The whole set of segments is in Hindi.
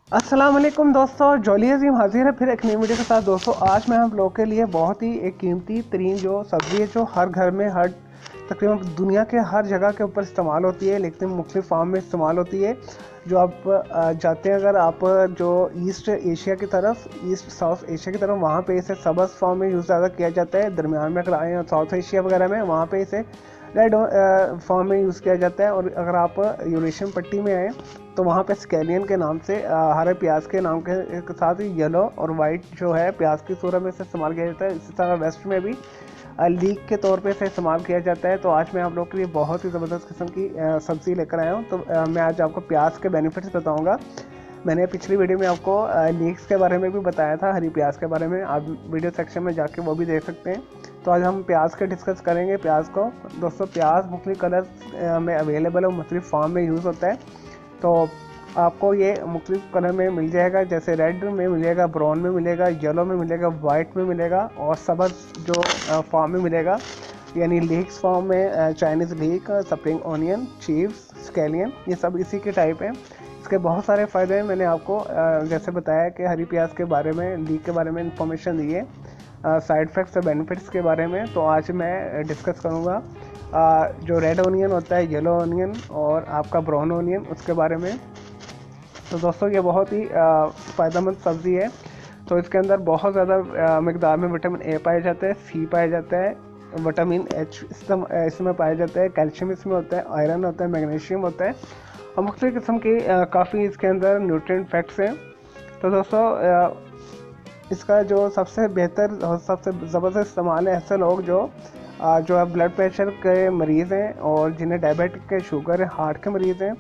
अस्सलाम वालेकुम दोस्तों, जॉली अजीम हाजिर है फिर एक नई वीडियो के साथ। दोस्तों आज मैं आप लोगों के लिए बहुत ही एक कीमती तरीन जो सब्ज़ी है जो हर घर में हर तकरीबन दुनिया के हर जगह के ऊपर इस्तेमाल होती है, लेकिन मुख्तलिफ फार्म में इस्तेमाल होती है। जो आप जाते हैं अगर आप जो ईस्ट एशिया की तरफ, ईस्ट साउथ एशिया की तरफ, वहाँ पे इसे सबस फॉर्म में यूज़ ज़्यादा किया जाता है। दरमियान में अगर आए साउथ एशिया वगैरह में, वहाँ पे इसे रेड फॉर्म में यूज़ किया जाता है। और अगर आप यूरेशियन पट्टी में आए तो वहाँ पे स्केलियन के नाम से हरे प्याज के नाम के साथ ही येलो और वाइट जो है प्याज की सूरत में इसे इस्तेमाल किया जाता है। इसी तरह वेस्ट में भी लीक के तौर पे इसे इस्तेमाल किया जाता है। तो आज मैं आप लोगों के लिए बहुत ही ज़बरदस्त किस्म की सब्ज़ी लेकर आया हूँ। तो मैं आज आपको प्याज के बेनिफिट्स बताऊँगा। मैंने पिछली वीडियो में आपको लीक्स के बारे में भी बताया था, हरी प्याज के बारे में। आप वीडियो सेक्शन में जाके वो भी देख सकते हैं। तो आज हम प्याज के डिस्कस करेंगे प्याज को। दोस्तों प्याज मुख्तलिफ कलर में अवेलेबल है, मुख्तलिफ फॉर्म में यूज़ होता है। तो आपको ये मुख्तलिफ कलर में मिल जाएगा, जैसे रेड में मिलेगा, ब्राउन में मिलेगा, येलो में मिलेगा, वाइट में मिलेगा और सबज जो फॉर्म में मिलेगा, यानी लीक्स फॉर्म में Chinese leek, spring onion, chives, scallion, ये सब इसी के टाइप हैं। इसके बहुत सारे फ़ायदे हैं। मैंने आपको जैसे बताया कि हरी प्याज के बारे में, लीक के बारे में इंफॉर्मेशन दी है, साइड इफ़ेक्ट्स और बेनिफिट्स के बारे में। तो आज मैं डिस्कस करूँगा जो रेड ऑनियन होता है, येलो ऑनियन और आपका ब्राउन ऑनियन, उसके बारे में। तो दोस्तों ये बहुत ही फ़ायदेमंद सब्ज़ी है। तो इसके अंदर बहुत ज़्यादा मकदार में विटामिन ए पाया जाता है, सी पाया जाता है, विटामिन एच इसमें पाया जाता है, कैल्शियम इसमें होता है, आयरन होता है, मैग्नीशियम होता है और मुख्तलिफ़ किस्म की काफ़ी इसके अंदर न्यूट्रिएंट फैक्ट्स हैं। तो दोस्तों इसका जो सबसे बेहतर और सबसे ज़बरदस्त इस्तेमाल है ऐसे लोग जो है ब्लड प्रेशर के मरीज़ हैं और जिन्हें डायबिटिक के, शुगर है, हार्ट के मरीज़ हैं।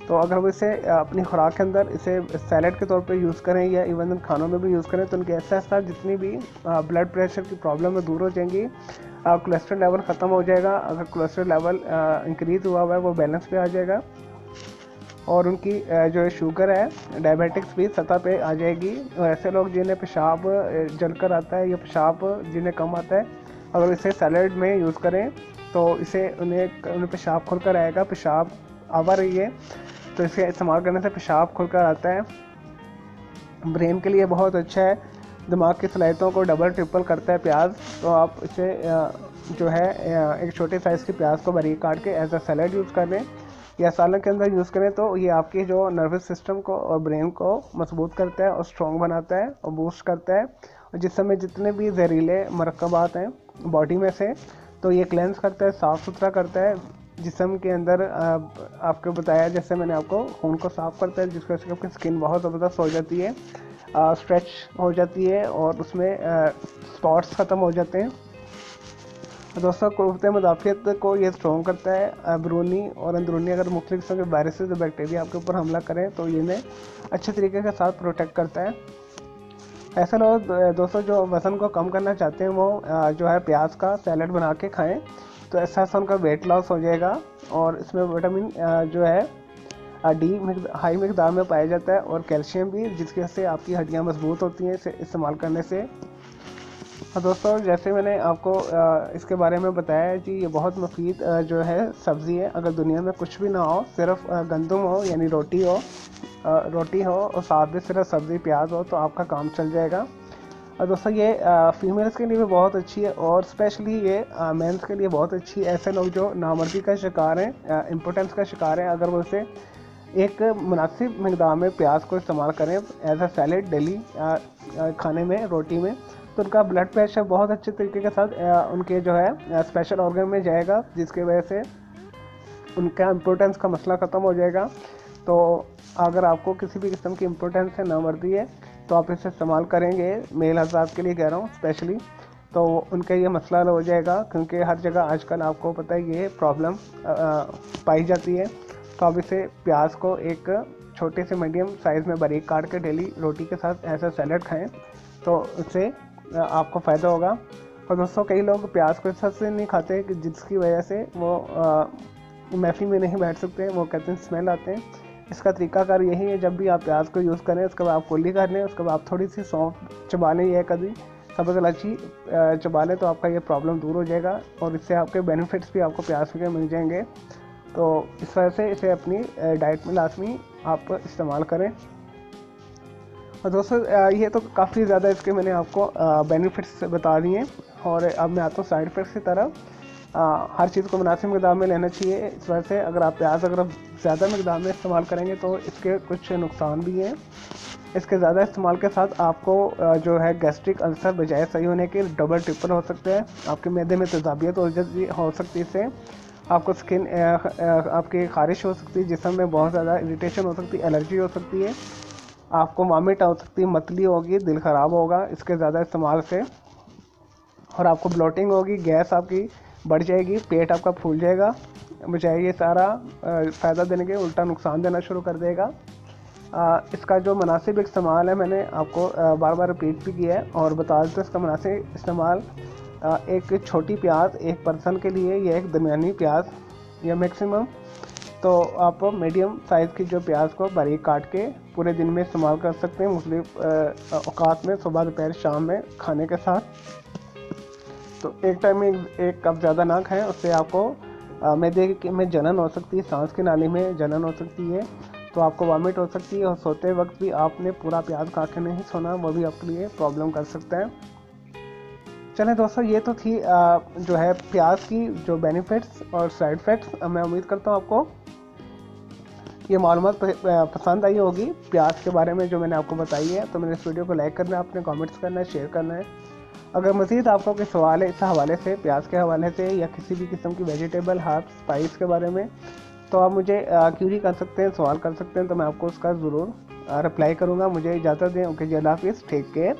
तो अगर वो इसे अपनी खुराक के अंदर इसे सैलड के तौर पे यूज़ करें या इवन खानों में भी यूज़ करें तो उनके ऐसा जितनी भी ब्लड प्रेशर की प्रॉब्लम है दूर हो जाएंगी। कोलेस्ट्रॉल लेवल ख़त्म हो जाएगा। अगर कोलेस्ट्रॉल लेवल इंक्रीज़ हुआ है वो बैलेंस पे आ जाएगा और उनकी जो शुगर है, डायबिटिक्स भी सतह पे आ जाएगी। और ऐसे लोग जिन्हें पेशाब जलकर आता है या पेशाब जिन्हें कम आता है, अगर इसे सैलड में यूज़ करें तो इसे उन्हें पेशाब खुलकर आएगा। पेशाब आवा रही है तो इसे इस्तेमाल करने से पेशाब खुलकर आता है। ब्रेन के लिए बहुत अच्छा है, दिमाग की सलाहियतों को डबल ट्रिपल करता है प्याज। तो आप इसे जो है एक छोटे साइज़ की प्याज को बारीक काट के एज अ सैलड यूज़ कर लें या सालन के अंदर यूज़ करें तो ये आपके जो नर्वस सिस्टम को और ब्रेन को मजबूत करता है और स्ट्रॉन्ग बनाता है और बूस्ट करता है। और जिस समय जितने भी जहरीले मरकबात हैं बॉडी में से, तो ये क्लेंस करता है, साफ़ सुथरा करता है जिस्म के अंदर। आपको बताया जैसे मैंने आपको, खून को साफ़ करता है जिसकी वजह से आपकी स्किन बहुत ज़बरदस्त हो जाती है, स्ट्रेच हो जाती है और उसमें स्पॉट्स ख़त्म हो जाते हैं। दोस्तों क़ुव्वत मुदाफ़ियत को ये स्ट्रॉन्ग करता है। बैरूनी और अंदरूनी अगर मुख्तलिफ किस्म के वायरसेस और बैक्टीरिया आपके ऊपर हमला करें तो ये इन्हें अच्छे तरीके के साथ प्रोटेक्ट करता है। ऐसे लोग दोस्तों जो वज़न को कम करना चाहते हैं वो जो है प्याज का सैलड बना के खाएं, तो ऐसा उनका वेट लॉस हो जाएगा। और इसमें विटामिन जो है डी हाई मकदार में पाया जाता है और कैल्शियम भी, जिसकी वजह से आपकी हड्डियाँ मजबूत होती हैं इसे इस्तेमाल करने से। दोस्तों जैसे मैंने आपको इसके बारे में बताया कि ये बहुत मुफीद जो है सब्ज़ी है। अगर दुनिया में कुछ भी ना हो, सिर्फ गंदम हो यानी रोटी हो और साथ में सिर्फ सब्ज़ी प्याज हो तो आपका काम चल जाएगा। और दोस्तों ये फीमेल्स के लिए भी बहुत अच्छी है और स्पेशली ये मेंस के लिए बहुत अच्छी है। ऐसे लोग जो नामर्दी का शिकार हैं, इम्पोर्टेंस का शिकार हैं, अगर वो इसे एक मुनासिब मकदार में प्याज को इस्तेमाल करें एज अ सैलेड डेली खाने में, रोटी में, तो उनका ब्लड प्रेशर बहुत अच्छे तरीके के साथ उनके जो है स्पेशल ऑर्गन में जाएगा, जिसकी वजह से उनका इम्पोर्टेंस का मसला ख़त्म हो जाएगा। तो अगर आपको किसी भी किस्म की इम्पोर्टेंस है, नामर्दी है, तो आप इसे इस्तेमाल करेंगे, मेल हज़रात के लिए कह रहा हूँ स्पेशली, तो उनका ये मसला हल हो जाएगा। क्योंकि हर जगह आजकल आपको पता है ये प्रॉब्लम पाई जाती है। तो आप इसे प्याज को एक छोटे से मीडियम साइज़ में बारीक काट के डेली रोटी के साथ ऐसा सैलड खाएं तो उससे आपको फ़ायदा होगा। और दोस्तों कई लोग प्याज को इस हद से नहीं खाते कि जिसकी वजह से वो महफिल में नहीं बैठ सकते, वो कहते हैं स्मेल आते हैं। इसका तरीकाकार यही है, जब भी आप प्याज को यूज़ करें उसके बाद आप कुल्ली कर लें, उसके बाद आप थोड़ी सी सौंफ चबा लें या कभी सब्ज़ इलायची चबा लें तो आपका ये प्रॉब्लम दूर हो जाएगा और इससे आपके बेनिफिट्स भी आपको प्याज के मिल जाएंगे। तो इस वजह से इसे अपनी डाइट में लाजमी आप इस्तेमाल करें। और दोस्तों ये तो काफ़ी ज़्यादा इसके मैंने आपको बेनिफिट्स बता दिए। और अब मैं आता हूँ साइड इफ़ेक्ट्स की तरफ। हर चीज़ को मुनासिब मिक़दार में लेना चाहिए। इस वजह से अगर आप प्याज अगर ज़्यादा मिक़दार में इस्तेमाल करेंगे तो इसके कुछ नुकसान भी हैं। इसके ज़्यादा इस्तेमाल के साथ आपको जो है गैस्ट्रिक अल्सर बजाय सही होने के डबल ट्रिपल हो सकते हैं। आपके मैदे में तेज़ाबियत हो सकती है। इससे आपको स्किन आपकी ख़ारिश हो सकती है, जिस्म में बहुत ज़्यादा इरिटेशन हो सकती है, एलर्जी हो सकती है, आपको वॉमिट हो सकती है, मतली होगी, दिल ख़राब होगा इसके ज़्यादा इस्तेमाल से, और आपको ब्लोटिंग होगी, गैस आपकी बढ़ जाएगी, पेट आपका फूल जाएगा, बजाय ये सारा फ़ायदा देने के उल्टा नुकसान देना शुरू कर देगा। इसका जो मुनासिब इस्तेमाल है मैंने आपको बार बार रिपीट भी किया है और बता देते हैं। इसका मुनासिब इस्तेमाल एक छोटी प्याज एक पर्सन के लिए या एक दरमियानी प्याज या मैक्सिमम तो आप मीडियम साइज़ की जो प्याज को बारीक काट के पूरे दिन में इस्तेमाल कर सकते हैं मुख्तलिफ औकात में, सुबह दोपहर शाम में खाने के साथ। तो एक टाइम में एक कप ज़्यादा ना खाएं, उससे आपको मैदे में जलन हो सकती है, सांस की नाली में जलन हो सकती है, तो आपको वॉमिट हो सकती है। और सोते वक्त भी आपने पूरा प्याज खा के नहीं सोना, वो भी आपके लिए प्रॉब्लम कर सकता है। चलें दोस्तों, ये तो थी जो है प्याज की जो बेनिफिट्स और साइड इफ़ेक्ट्स। मैं उम्मीद करता हूँ आपको ये मालूमात पसंद आई होगी प्याज के बारे में जो मैंने आपको बताई है। तो मैंने इस वीडियो को लाइक करना है, अपने कमेंट्स करना है, शेयर करना है। अगर मज़ीद आपको कोई सवाल है इस हवाले से, प्याज के हवाले से या किसी भी किस्म की वेजिटेबल हर्ब स्पाइस के बारे में, तो आप मुझे क्यूरी कर सकते हैं, सवाल कर सकते हैं, तो मैं आपको उसका ज़रूर रिप्लाई करूँगा। मुझे इजाज़त दें। ओके जी, अल्लाह हाफ़िज़, टेक केयर।